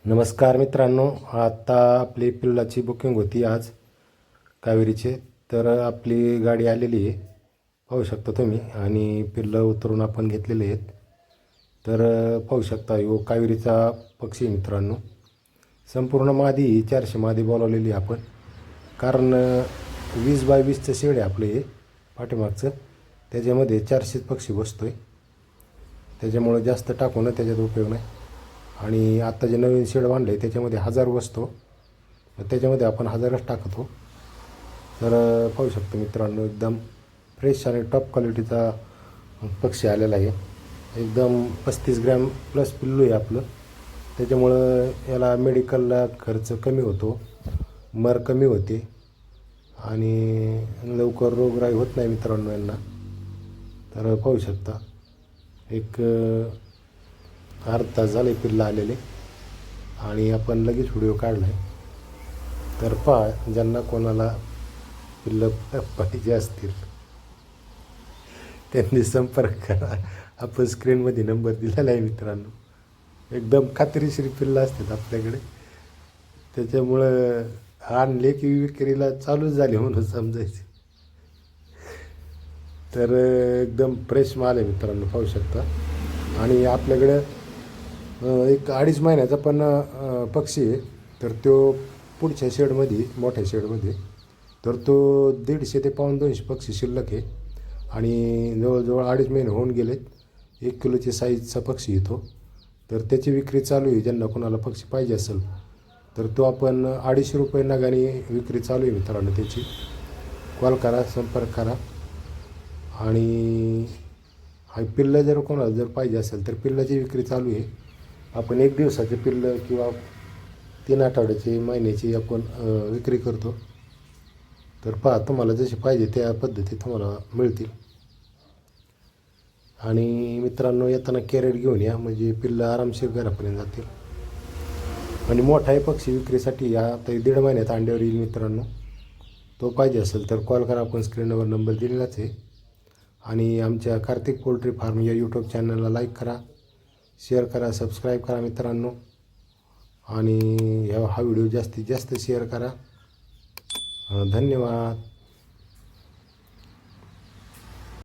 नमस्कार मित्रांनो, आता आपली पिल्लाची बुकिंग होती आज कावेरीचे. तर आपली गाडी आलेली आहे, पाहू शकता तुम्ही. आणि पिल्लं उतरून आपण घेतलेले आहेत. तर पाहू शकता, यो कावेरीचा पक्षी आहे मित्रांनो. संपूर्ण मादी 400 मादी बोलावलेली आपण, कारण 20x20चं शेड आहे आपलं हे पाठीमागचं. त्याच्यामध्ये 400 पक्षी बसतो आहे, त्याच्यामुळं जास्त टाकून त्याच्यात उपयोग नाही. आणि आत्ता जे नवीन शेड बांधलं आहे त्याच्यामध्ये 1000 बसतो, त्याच्यामध्ये आपण 1000च टाकतो. तर पाहू शकतो मित्रांनो, एकदम फ्रेश आणि टॉप क्वालिटीचा पक्षी आलेला आहे. एकदम 35 ग्रॅम प्लस पिल्लू आहे आपलं. त्याच्यामुळं याला मेडिकलला खर्च कमी होतो, मर कमी होते आणि लवकर रोगराई होत नाही मित्रांनो यांना. तर पाहू शकता, एक अर्धा तास झाले पिल्लं आलेले आणि आपण लगेच व्हिडिओ काढला आहे. तर पहा, ज्यांना कोणाला पिल्लं पाहिजे असतील त्यांनी संपर्क करा. आपण स्क्रीनमध्ये नंबर दिलेला आहे मित्रांनो. एकदम खात्रीशीर पिल्लं असतात आपल्याकडे, त्याच्यामुळं आणले की विक्रीला चालूच झाले म्हणून समजायचे. तर एकदम फ्रेश माल आहे मित्रांनो, पाहू शकता. आणि आपल्याकडं एक 2.5 महिन्याचा पण पक्षी आहे. तर तो पुढच्या शेडमध्ये, मोठ्या शेडमध्ये, तर तो 150 ते 1.2 पक्षी शिल्लक आहे. आणि जवळजवळ 2.5 महिने होऊन गेलेत. 1 किलोची साईजचा पक्षी येतो. तर त्याची विक्री चालू आहे. ज्यांना कोणाला पक्षी पाहिजे असेल तर तो आपण 250 रुपये नगाने विक्री चालू आहे मित्रांनो त्याची. कॉल करा, संपर्क करा. आणि पिल्लं जर कोणाला जर पाहिजे असेल तर पिल्लाची विक्री चालू आहे. आपण 1 दिवसाचे पिल्लं किंवा 3 आठवड्याची, महिन्याची आपण विक्री करतो. तर पहा, तुम्हाला जसे पाहिजे त्या पद्धती तुम्हाला मिळतील. आणि मित्रांनो, येताना कॅरेट घेऊन या, म्हणजे पिल्लं आरामशीर घरापर्यंत जातील. आणि मोठा आहे पक्षी विक्रीसाठी, आता 1.5 महिन्यात अंड्यावर येईल मित्रांनो. तो पाहिजे असेल तर कॉल करा, आपण स्क्रीनवर नंबर दिलेलाच आहे. आणि आमच्या कार्तिक पोल्ट्री फार्म या यूट्यूब चॅनलला लाईक करा, शेअर करा, सबस्क्राईब करा मित्रांनो. आणि हा व्हिडिओ जास्तीत जास्त शेअर करा. धन्यवाद.